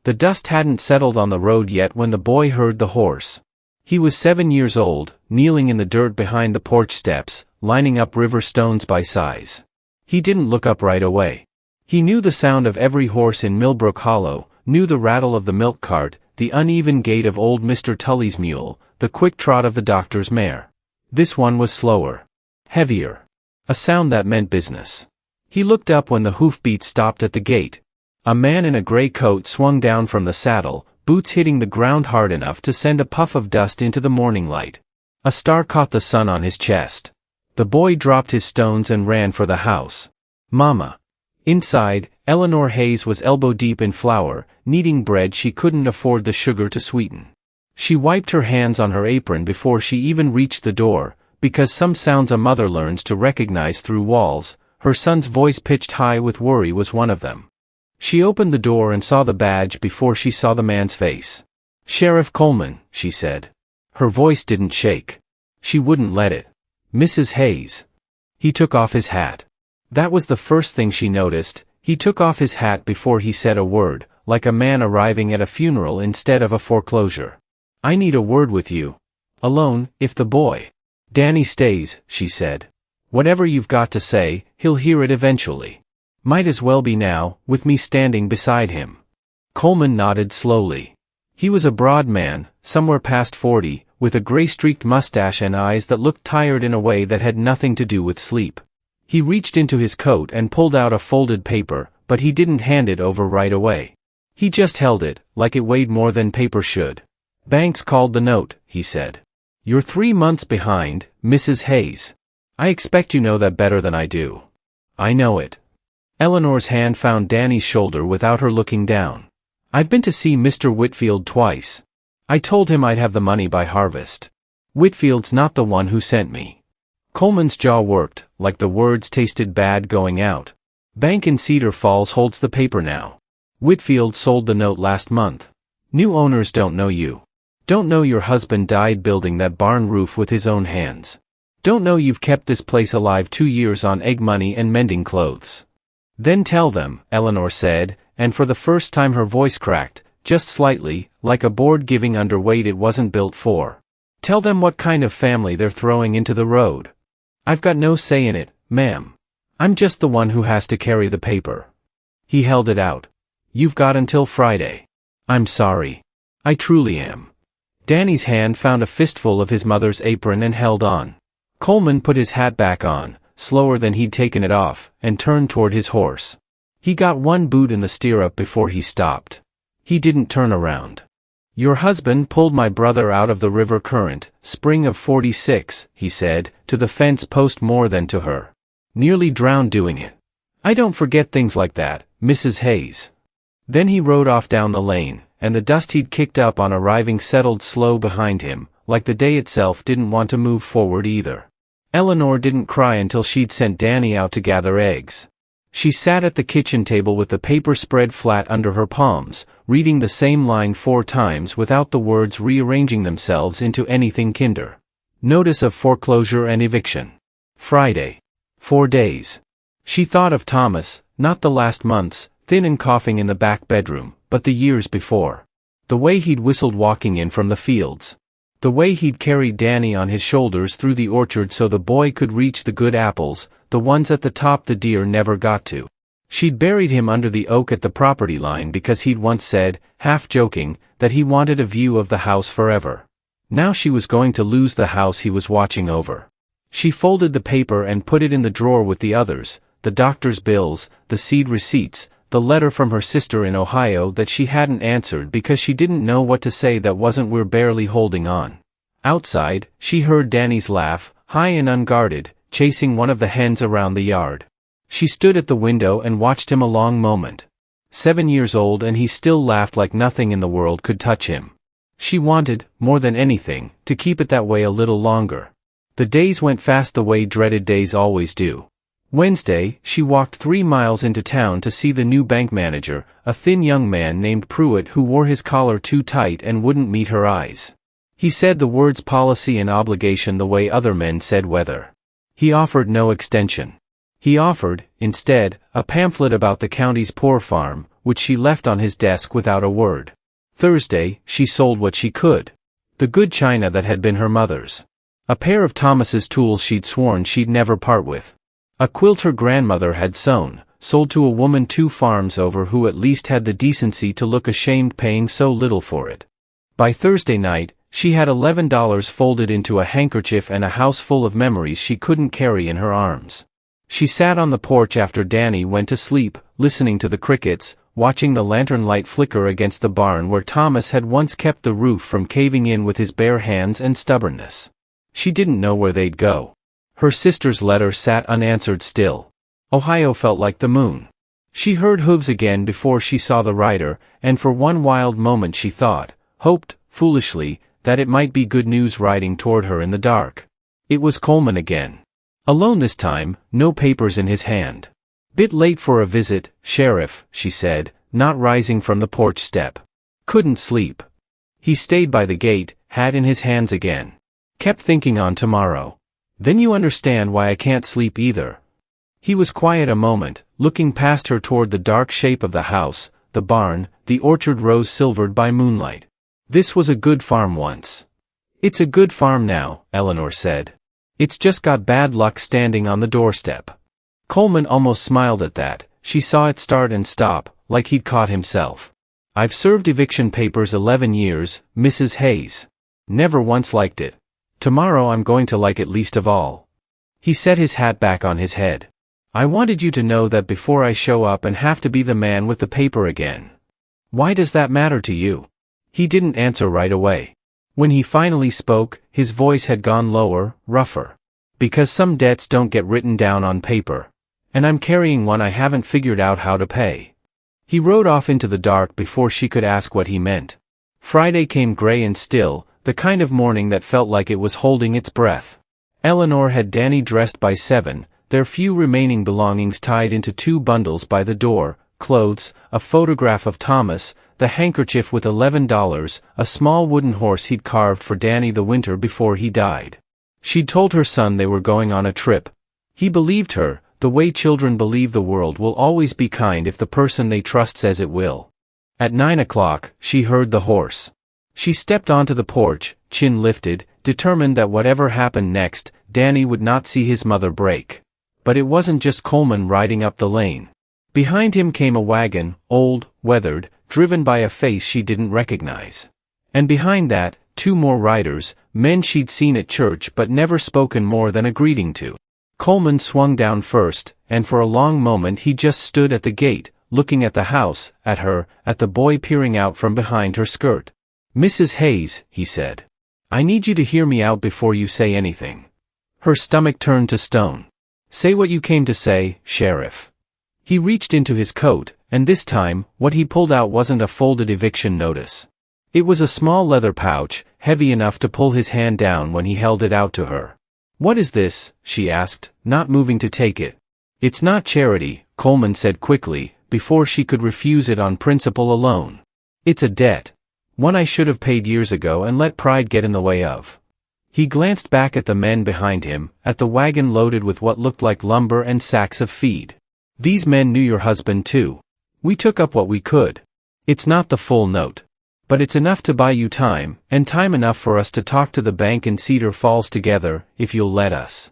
The dust hadn't settled on the road yet when the boy heard the horse. He was 7 years old, kneeling in the dirt behind the porch steps, lining up river stones by size. He didn't look up right away. He knew the sound of every horse in Millbrook Hollow, knew the rattle of the milk cart, the uneven gait of old Mr. Tully's mule, the quick trot of the doctor's mare. This one was slower. Heavier. A sound that meant business. He looked up when the hoofbeats stopped at the gate. A man in a gray coat swung down from the saddle, boots hitting the ground hard enough to send a puff of dust into the morning light. A star caught the sun on his chest. The boy dropped his stones and ran for the house. Mama. Inside, Eleanor Hayes was elbow-deep in flour, kneading bread she couldn't afford the sugar to sweeten. She wiped her hands on her apron before she even reached the door, because some sounds a mother learns to recognize through walls. Her son's voice pitched high with worry was one of them. She opened the door and saw the badge before she saw the man's face. "Sheriff Coleman," she said. Her voice didn't shake. She wouldn't let it. "Mrs. Hayes." He took off his hat. That was the first thing she noticed. He took off his hat before he said a word, like a man arriving at a funeral instead of a foreclosure. "I need a word with you. Alone, if the boy. Danny stays," she said. "Whatever you've got to say, he'll hear it eventually. Might as well be now, with me standing beside him." Coleman nodded slowly. He was a broad man, somewhere past 40, with a gray-streaked mustache and eyes that looked tired in a way that had nothing to do with sleep. He reached into his coat and pulled out a folded paper, but he didn't hand it over right away. He just held it, like it weighed more than paper should. "Banks called the note," he said. "You're 3 months behind, Mrs. Hayes. I expect you know that better than I do." "I know it." Eleanor's hand found Danny's shoulder without her looking down. "I've been to see Mr. Whitfield twice. I told him I'd have the money by harvest. Whitfield's not the one who sent me." Coleman's jaw worked, like the words tasted bad going out. "Bank in Cedar Falls holds the paper now. Whitfield sold the note last month. New owners don't know you. Don't know your husband died building that barn roof with his own hands. Don't know you've kept this place alive 2 years on egg money and mending clothes. Then tell them," Eleanor said, and for the first time her voice cracked, just slightly, like a board giving under weight it wasn't built for. "Tell them what kind of family they're throwing into the road. I've got no say in it, ma'am. I'm just the one who has to carry the paper." He held it out. "You've got until Friday." "I'm sorry. I truly am." Danny's hand found a fistful of his mother's apron and held on. Coleman put his hat back on, slower than he'd taken it off, and turned toward his horse. He got one boot in the stirrup before he stopped. He didn't turn around. "Your husband pulled my brother out of the river current, spring of '46, he said, to the fence post more than to her. Nearly drowned doing it. I don't forget things like that, Mrs. Hayes." Then he rode off down the lane, and the dust he'd kicked up on arriving settled slow behind him, like the day itself didn't want to move forward either. Eleanor didn't cry until she'd sent Danny out to gather eggs. She sat at the kitchen table with the paper spread flat under her palms, reading the same line 4 times without the words rearranging themselves into anything kinder. Notice of foreclosure and eviction. Friday. 4 days. She thought of Thomas, not the last months, thin and coughing in the back bedroom, but the years before. The way he'd whistled walking in from the fields. The way he'd carried Danny on his shoulders through the orchard so the boy could reach the good apples, the ones at the top the deer never got to. She'd buried him under the oak at the property line because he'd once said, half joking, that he wanted a view of the house forever. Now she was going to lose the house he was watching over. She folded the paper and put it in the drawer with the others, the doctor's bills, the seed receipts, the letter from her sister in Ohio that she hadn't answered because she didn't know what to say that wasn't "we're barely holding on." Outside, she heard Danny's laugh, high and unguarded, chasing one of the hens around the yard. She stood at the window and watched him a long moment. 7 years old and he still laughed like nothing in the world could touch him. She wanted, more than anything, to keep it that way a little longer. The days went fast the way dreaded days always do. Wednesday, she walked 3 miles into town to see the new bank manager, a thin young man named Pruitt who wore his collar too tight and wouldn't meet her eyes. He said the words policy and obligation the way other men said weather. He offered no extension. He offered, instead, a pamphlet about the county's poor farm, which she left on his desk without a word. Thursday, she sold what she could. The good china that had been her mother's. A pair of Thomas's tools she'd sworn she'd never part with. A quilt her grandmother had sewn, sold to a woman 2 farms over who at least had the decency to look ashamed paying so little for it. By Thursday night, she had $11 folded into a handkerchief and a house full of memories she couldn't carry in her arms. She sat on the porch after Danny went to sleep, listening to the crickets, watching the lantern light flicker against the barn where Thomas had once kept the roof from caving in with his bare hands and stubbornness. She didn't know where they'd go. Her sister's letter sat unanswered still. Ohio felt like the moon. She heard hooves again before she saw the rider, and for one wild moment she thought, hoped, foolishly, that it might be good news riding toward her in the dark. It was Coleman again. Alone this time, no papers in his hand. "Bit late for a visit, Sheriff," she said, not rising from the porch step. Couldn't sleep. He stayed by the gate, hat in his hands again. Kept thinking on tomorrow. "Then you understand why I can't sleep either." He was quiet a moment, looking past her toward the dark shape of the house, the barn, the orchard rose silvered by moonlight. "This was a good farm once." "It's a good farm now," Eleanor said. "It's just got bad luck standing on the doorstep." Coleman almost smiled at that. She saw it start and stop, like he'd caught himself. "I've served eviction papers 11 years, Mrs. Hayes. Never once liked it. Tomorrow I'm going to like it least of all." He set his hat back on his head. "I wanted you to know that before I show up and have to be the man with the paper again." "Why does that matter to you?" He didn't answer right away. When he finally spoke, his voice had gone lower, rougher. "Because some debts don't get written down on paper. And I'm carrying one I haven't figured out how to pay." He rode off into the dark before she could ask what he meant. Friday came gray and still, the kind of morning that felt like it was holding its breath. Eleanor had Danny dressed by 7, their few remaining belongings tied into 2 bundles by the door, clothes, a photograph of Thomas, the handkerchief with $11, a small wooden horse he'd carved for Danny the winter before he died. She'd told her son they were going on a trip. He believed her, the way children believe the world will always be kind if the person they trust says it will. At 9 o'clock, she heard the horse. She stepped onto the porch, chin lifted, determined that whatever happened next, Danny would not see his mother break. But it wasn't just Coleman riding up the lane. Behind him came a wagon, old, weathered, driven by a face she didn't recognize. And behind that, 2 more riders, men she'd seen at church but never spoken more than a greeting to. Coleman swung down first, and for a long moment he just stood at the gate, looking at the house, at her, at the boy peering out from behind her skirt. "Mrs. Hayes," he said. "I need you to hear me out before you say anything." Her stomach turned to stone. "Say what you came to say, Sheriff." He reached into his coat, and this time, what he pulled out wasn't a folded eviction notice. It was a small leather pouch, heavy enough to pull his hand down when he held it out to her. "What is this?" she asked, not moving to take it. "It's not charity," Coleman said quickly, before she could refuse it on principle alone. "It's a debt. One I should have paid years ago and let pride get in the way of." He glanced back at the men behind him, at the wagon loaded with what looked like lumber and sacks of feed. "These men knew your husband too. We took up what we could. It's not the full note. But it's enough to buy you time, and time enough for us to talk to the bank in Cedar Falls together, if you'll let us."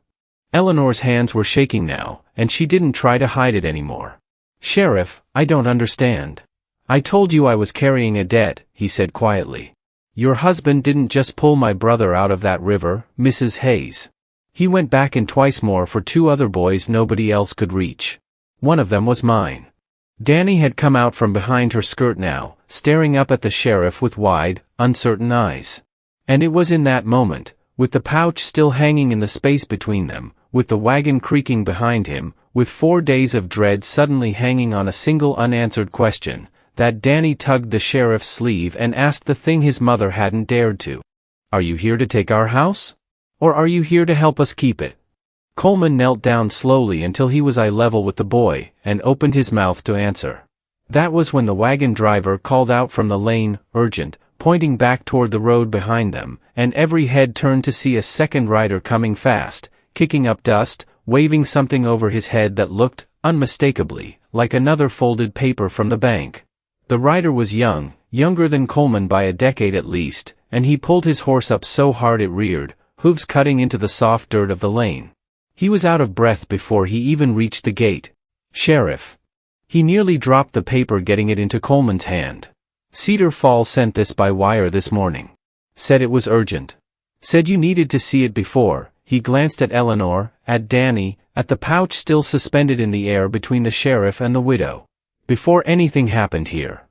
Eleanor's hands were shaking now, and she didn't try to hide it anymore. "Sheriff, I don't understand." "I told you I was carrying a debt," he said quietly. "Your husband didn't just pull my brother out of that river, Mrs. Hayes. He went back and twice more for 2 other boys nobody else could reach. One of them was mine." Danny had come out from behind her skirt now, staring up at the sheriff with wide, uncertain eyes. And it was in that moment, with the pouch still hanging in the space between them, with the wagon creaking behind him, with 4 days of dread suddenly hanging on a single unanswered question, that Danny tugged the sheriff's sleeve and asked the thing his mother hadn't dared to. "Are you here to take our house? Or are you here to help us keep it?" Coleman knelt down slowly until he was eye level with the boy, and opened his mouth to answer. That was when the wagon driver called out from the lane, urgent, pointing back toward the road behind them, and every head turned to see a second rider coming fast, kicking up dust, waving something over his head that looked, unmistakably, like another folded paper from the bank. The rider was young, younger than Coleman by a decade at least, and he pulled his horse up so hard it reared, hooves cutting into the soft dirt of the lane. He was out of breath before he even reached the gate. "Sheriff." He nearly dropped the paper getting it into Coleman's hand. "Cedar Falls sent this by wire this morning. Said it was urgent. Said you needed to see it before." He glanced at Eleanor, at Danny, at the pouch still suspended in the air between the sheriff and the widow. "Before anything happened here."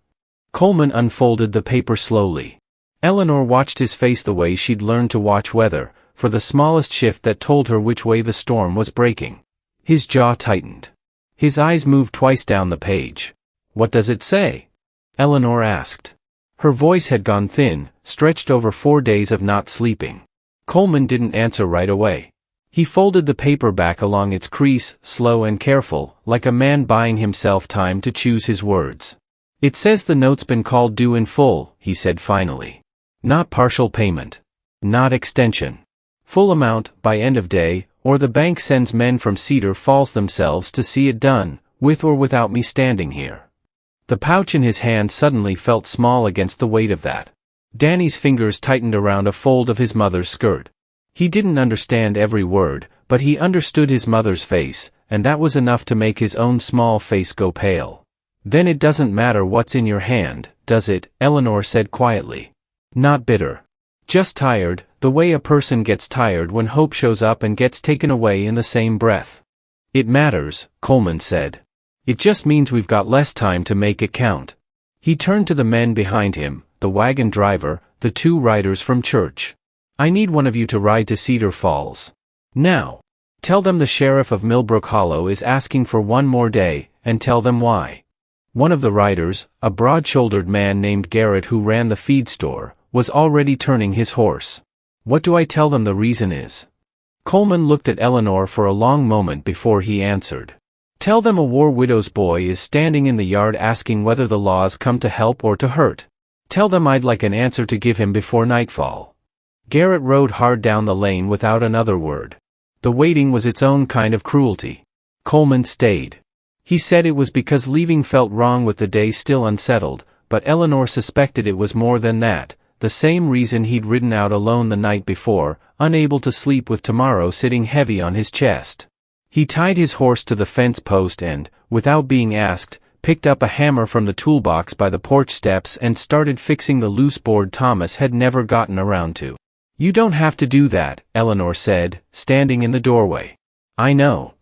Coleman unfolded the paper slowly. Eleanor watched his face the way she'd learned to watch weather, for the smallest shift that told her which way the storm was breaking. His jaw tightened. His eyes moved twice down the page. "What does it say?" Eleanor asked. Her voice had gone thin, stretched over 4 days of not sleeping. Coleman didn't answer right away. He folded the paper back along its crease, slow and careful, like a man buying himself time to choose his words. "It says the note's been called due in full," he said finally. "Not partial payment. Not extension. Full amount, by end of day, or the bank sends men from Cedar Falls themselves to see it done, with or without me standing here." The pouch in his hand suddenly felt small against the weight of that. Danny's fingers tightened around a fold of his mother's skirt. He didn't understand every word, but he understood his mother's face, and that was enough to make his own small face go pale. "Then it doesn't matter what's in your hand, does it?" Eleanor said quietly. Not bitter. Just tired, the way a person gets tired when hope shows up and gets taken away in the same breath. "It matters," Coleman said. "It just means we've got less time to make it count." He turned to the men behind him, the wagon driver, the 2 riders from church. "I need one of you to ride to Cedar Falls. Now. Tell them the sheriff of Millbrook Hollow is asking for 1 more day, and tell them why." One of the riders, a broad-shouldered man named Garrett who ran the feed store, was already turning his horse. "What do I tell them the reason is?" Coleman looked at Eleanor for a long moment before he answered. "Tell them a war widow's boy is standing in the yard asking whether the laws come to help or to hurt. Tell them I'd like an answer to give him before nightfall." Garrett rode hard down the lane without another word. The waiting was its own kind of cruelty. Coleman stayed. He said it was because leaving felt wrong with the day still unsettled, but Eleanor suspected it was more than that, the same reason he'd ridden out alone the night before, unable to sleep with tomorrow sitting heavy on his chest. He tied his horse to the fence post and, without being asked, picked up a hammer from the toolbox by the porch steps and started fixing the loose board Thomas had never gotten around to. "You don't have to do that," Eleanor said, standing in the doorway. "I know."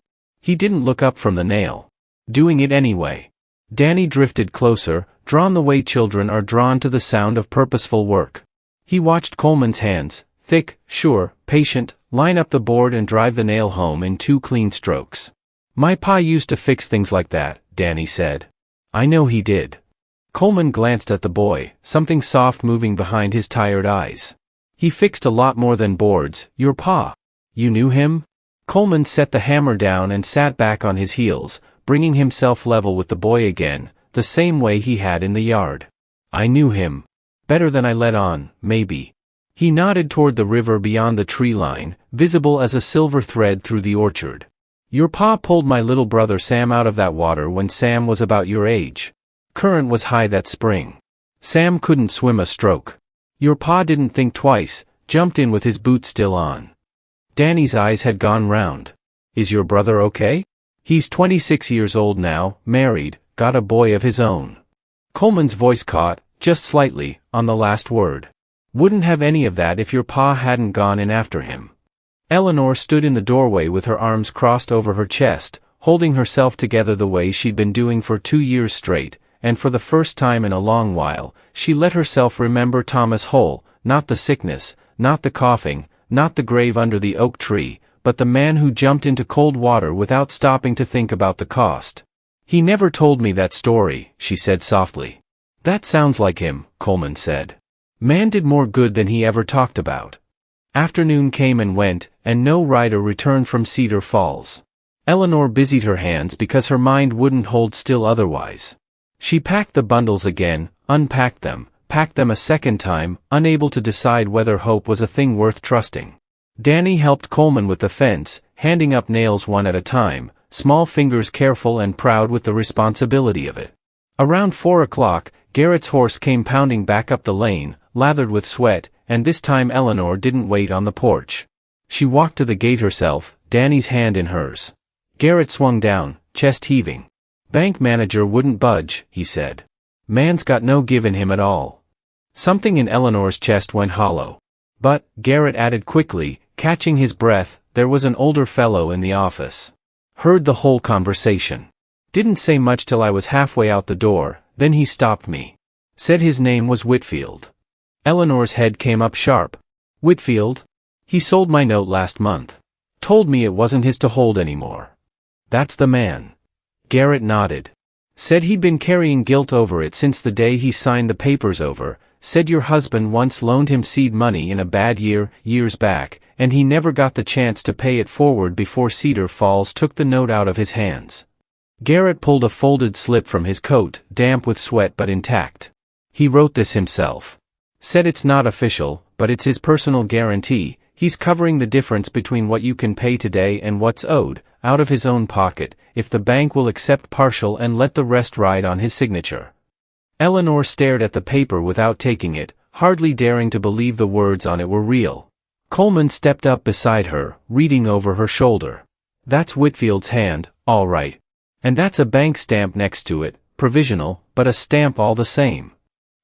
He didn't look up from the nail. "Doing it anyway." Danny drifted closer, drawn the way children are drawn to the sound of purposeful work. He watched Coleman's hands, thick, sure, patient, line up the board and drive the nail home in 2 clean strokes. "My pa used to fix things like that," Danny said. "I know he did." Coleman glanced at the boy, something soft moving behind his tired eyes. "He fixed a lot more than boards, your pa. You knew him?" Coleman set the hammer down and sat back on his heels, bringing himself level with the boy again, the same way he had in the yard. "I knew him. Better than I let on, maybe." He nodded toward the river beyond the tree line, visible as a silver thread through the orchard. "Your pa pulled my little brother Sam out of that water when Sam was about your age. Current was high that spring. Sam couldn't swim a stroke. Your pa didn't think twice, jumped in with his boots still on." Danny's eyes had gone round. "Is your brother okay?" "He's 26 years old now, married, got a boy of his own." Coleman's voice caught, just slightly, on the last word. "Wouldn't have any of that if your pa hadn't gone in after him." Eleanor stood in the doorway with her arms crossed over her chest, holding herself together the way she'd been doing for 2 years straight, and for the first time in a long while, she let herself remember Thomas whole, not the sickness, not the coughing, not the grave under the oak tree, but the man who jumped into cold water without stopping to think about the cost. "He never told me that story," she said softly. "That sounds like him," Coleman said. "Man did more good than he ever talked about." Afternoon came and went, and no rider returned from Cedar Falls. Eleanor busied her hands because her mind wouldn't hold still otherwise. She packed the bundles again, unpacked them, packed them a second time, unable to decide whether hope was a thing worth trusting. Danny helped Coleman with the fence, handing up nails one at a time, small fingers careful and proud with the responsibility of it. Around 4 o'clock, Garrett's horse came pounding back up the lane, lathered with sweat, and this time Eleanor didn't wait on the porch. She walked to the gate herself, Danny's hand in hers. Garrett swung down, chest heaving. "Bank manager wouldn't budge," he said. "Man's got no give in him at all." Something in Eleanor's chest went hollow. "But," Garrett added quickly, catching his breath, "there was an older fellow in the office. Heard the whole conversation. Didn't say much till I was halfway out the door, then he stopped me. Said his name was Whitfield." Eleanor's head came up sharp. "Whitfield? He sold my note last month. Told me it wasn't his to hold anymore." "That's the man." Garrett nodded. "Said he'd been carrying guilt over it since the day he signed the papers over. Said your husband once loaned him seed money in a bad year, years back, and he never got the chance to pay it forward before Cedar Falls took the note out of his hands." Garrett pulled a folded slip from his coat, damp with sweat but intact. "He wrote this himself. Said it's not official, but it's his personal guarantee. He's covering the difference between what you can pay today and what's owed, out of his own pocket, if the bank will accept partial and let the rest ride on his signature." Eleanor stared at the paper without taking it, hardly daring to believe the words on it were real. Coleman stepped up beside her, reading over her shoulder. "That's Whitfield's hand, all right. And that's a bank stamp next to it, provisional, but a stamp all the same."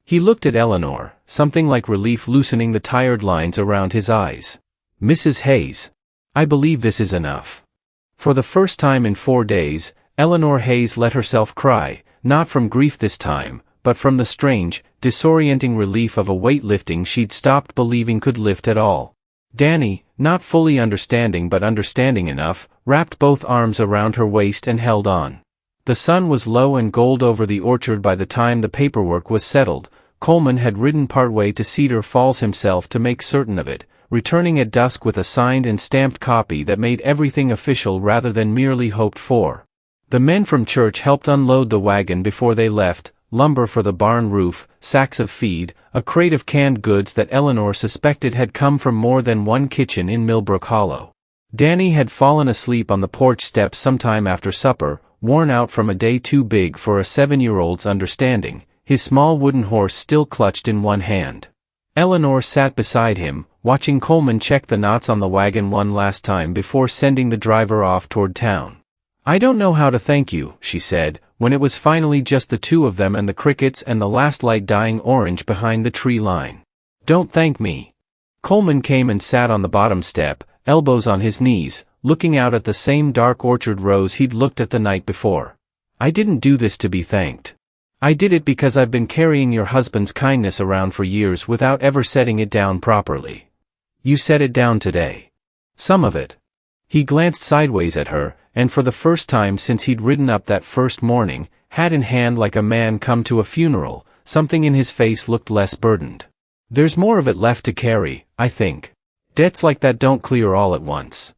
He looked at Eleanor, something like relief loosening the tired lines around his eyes. "Mrs. Hayes, I believe this is enough." For the first time in 4 days, Eleanor Hayes let herself cry, not from grief this time, but from the strange, disorienting relief of a weight lifting she'd stopped believing could lift at all. Danny, not fully understanding but understanding enough, wrapped both arms around her waist and held on. The sun was low and gold over the orchard by the time the paperwork was settled. Coleman had ridden partway to Cedar Falls himself to make certain of it, returning at dusk with a signed and stamped copy that made everything official rather than merely hoped for. The men from church helped unload the wagon before they left, lumber for the barn roof, sacks of feed, a crate of canned goods that Eleanor suspected had come from more than one kitchen in Millbrook Hollow. Danny had fallen asleep on the porch steps sometime after supper, worn out from a day too big for a 7-year-old's understanding, his small wooden horse still clutched in one hand. Eleanor sat beside him, watching Coleman check the knots on the wagon one last time before sending the driver off toward town. "I don't know how to thank you," she said, when it was finally just the two of them and the crickets and the last light dying orange behind the tree line. "Don't thank me." Coleman came and sat on the bottom step, elbows on his knees, looking out at the same dark orchard rows he'd looked at the night before. "I didn't do this to be thanked. I did it because I've been carrying your husband's kindness around for years without ever setting it down properly. You set it down today. Some of it." He glanced sideways at her, and for the first time since he'd ridden up that first morning, hat in hand like a man come to a funeral, something in his face looked less burdened. "There's more of it left to carry, I think. Debts like that don't clear all at once."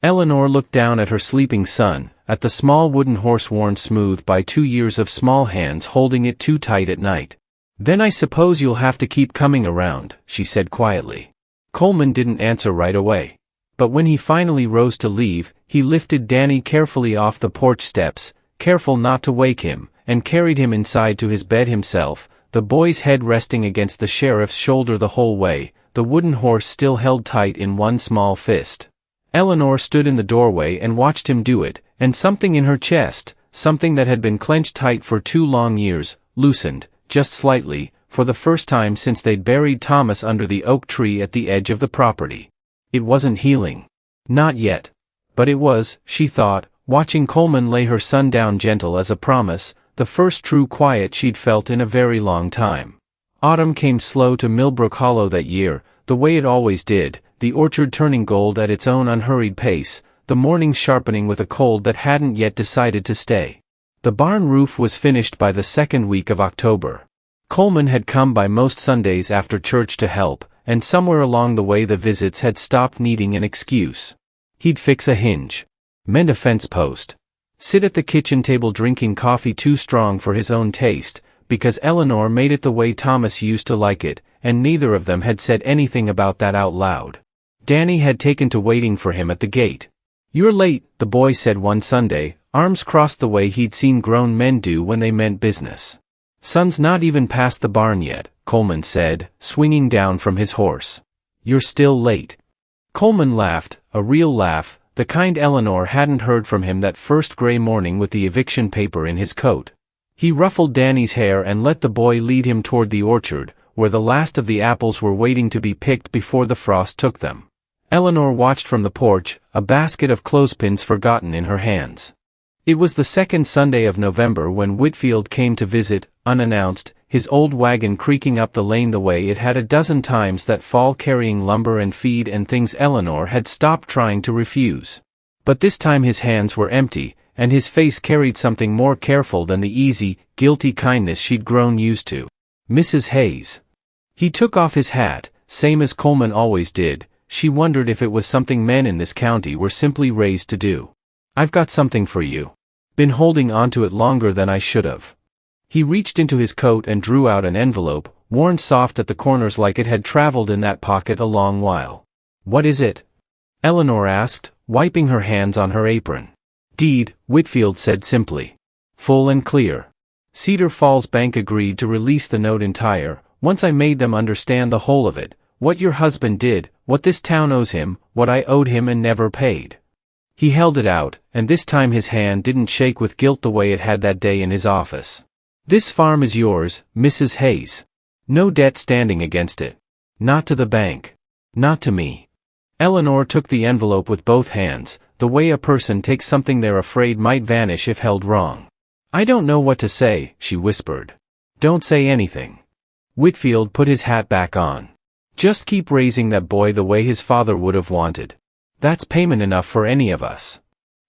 Eleanor looked down at her sleeping son, at the small wooden horse worn smooth by 2 years of small hands holding it too tight at night. "Then I suppose you'll have to keep coming around," she said quietly. Coleman didn't answer right away. But when he finally rose to leave, he lifted Danny carefully off the porch steps, careful not to wake him, and carried him inside to his bed himself, the boy's head resting against the sheriff's shoulder the whole way, the wooden horse still held tight in one small fist. Eleanor stood in the doorway and watched him do it, and something in her chest, something that had been clenched tight for 2 long years, loosened, just slightly, for the first time since they'd buried Thomas under the oak tree at the edge of the property. It wasn't healing. Not yet. But it was, she thought, watching Coleman lay her son down gentle as a promise, the first true quiet she'd felt in a very long time. Autumn came slow to Millbrook Hollow that year, the way it always did, the orchard turning gold at its own unhurried pace, the mornings sharpening with a cold that hadn't yet decided to stay. The barn roof was finished by the 2nd week of October. Coleman had come by most Sundays after church to help, and somewhere along the way the visits had stopped needing an excuse. He'd fix a hinge, mend a fence post, sit at the kitchen table drinking coffee too strong for his own taste, because Eleanor made it the way Thomas used to like it, and neither of them had said anything about that out loud. Danny had taken to waiting for him at the gate. "You're late," the boy said one Sunday, arms crossed the way he'd seen grown men do when they meant business. "Sun's not even past the barn yet," Coleman said, swinging down from his horse. "You're still late." Coleman laughed, a real laugh, the kind Eleanor hadn't heard from him that first gray morning with the eviction paper in his coat. He ruffled Danny's hair and let the boy lead him toward the orchard, where the last of the apples were waiting to be picked before the frost took them. Eleanor watched from the porch, a basket of clothespins forgotten in her hands. It was the second Sunday of November when Whitfield came to visit, unannounced, his old wagon creaking up the lane the way it had a dozen times that fall, carrying lumber and feed and things Eleanor had stopped trying to refuse. But this time his hands were empty, and his face carried something more careful than the easy, guilty kindness she'd grown used to. "Mrs. Hayes." He took off his hat, same as Coleman always did. She wondered if it was something men in this county were simply raised to do. "I've got something for you. Been holding onto it longer than I should have." He reached into his coat and drew out an envelope, worn soft at the corners like it had traveled in that pocket a long while. "What is it?" Eleanor asked, wiping her hands on her apron. "Deed," Whitfield said simply. "Full and clear. Cedar Falls Bank agreed to release the note entire, once I made them understand the whole of it, what your husband did, what this town owes him, what I owed him and never paid." He held it out, and this time his hand didn't shake with guilt the way it had that day in his office. "This farm is yours, Mrs. Hayes. No debt standing against it. Not to the bank. Not to me." Eleanor took the envelope with both hands, the way a person takes something they're afraid might vanish if held wrong. "I don't know what to say," she whispered. "Don't say anything." Whitfield put his hat back on. "Just keep raising that boy the way his father would have wanted. That's payment enough for any of us."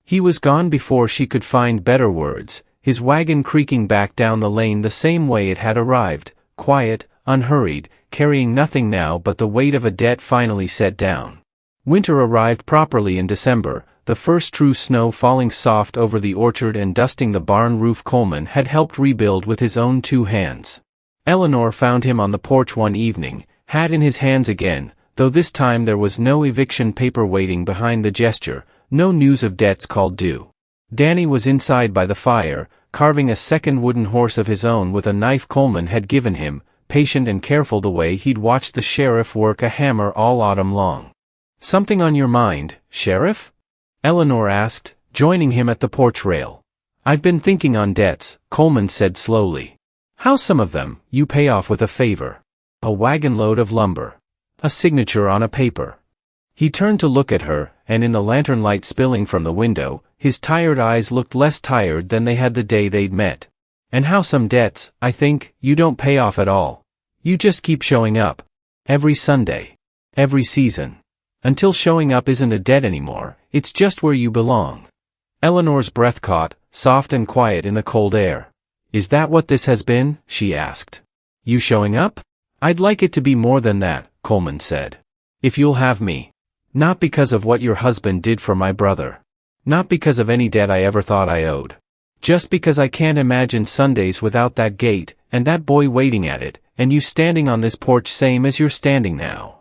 He was gone before she could find better words, his wagon creaking back down the lane the same way it had arrived, quiet, unhurried, carrying nothing now but the weight of a debt finally set down. Winter arrived properly in December, the first true snow falling soft over the orchard and dusting the barn roof Coleman had helped rebuild with his own 2 hands. Eleanor found him on the porch one evening, hat in his hands again, though this time there was no eviction paper waiting behind the gesture, no news of debts called due. Danny was inside by the fire, carving a second wooden horse of his own with a knife Coleman had given him, patient and careful the way he'd watched the sheriff work a hammer all autumn long. "Something on your mind, Sheriff?" Eleanor asked, joining him at the porch rail. "I've been thinking on debts," Coleman said slowly. "How some of them you pay off with a favor. A wagon load of lumber. A signature on a paper." He turned to look at her, and in the lantern light spilling from the window, his tired eyes looked less tired than they had the day they'd met. "And how some debts, I think, you don't pay off at all. You just keep showing up. Every Sunday. Every season. Until showing up isn't a debt anymore, it's just where you belong." Eleanor's breath caught, soft and quiet in the cold air. "Is that what this has been?" she asked. "You showing up?" "I'd like it to be more than that," Coleman said. "If you'll have me. Not because of what your husband did for my brother. Not because of any debt I ever thought I owed. Just because I can't imagine Sundays without that gate, and that boy waiting at it, and you standing on this porch same as you're standing now."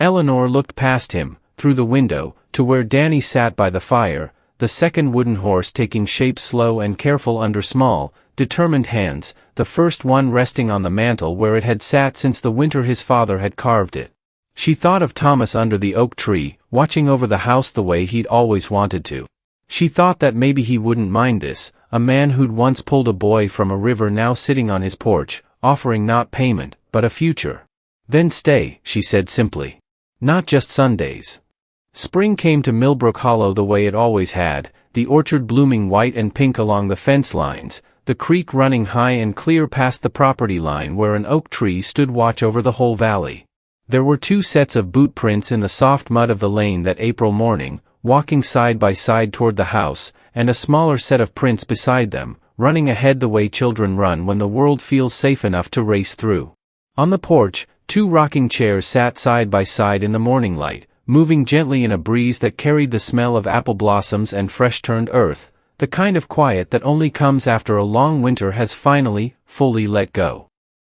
Eleanor looked past him, through the window, to where Danny sat by the fire, the second wooden horse taking shape slow and careful under small, determined hands, the first one resting on the mantel where it had sat since the winter his father had carved it. She thought of Thomas under the oak tree, watching over the house the way he'd always wanted to. She thought that maybe he wouldn't mind this, a man who'd once pulled a boy from a river now sitting on his porch, offering not payment, but a future. "Then stay," she said simply. "Not just Sundays." Spring came to Millbrook Hollow the way it always had, the orchard blooming white and pink along the fence lines, the creek running high and clear past the property line where an oak tree stood watch over the whole valley. There were 2 sets of boot prints in the soft mud of the lane that April morning, walking side by side toward the house, and a smaller set of prints beside them, running ahead the way children run when the world feels safe enough to race through. On the porch, 2 rocking chairs sat side by side in the morning light, moving gently in a breeze that carried the smell of apple blossoms and fresh-turned earth, the kind of quiet that only comes after a long winter has finally, fully let go.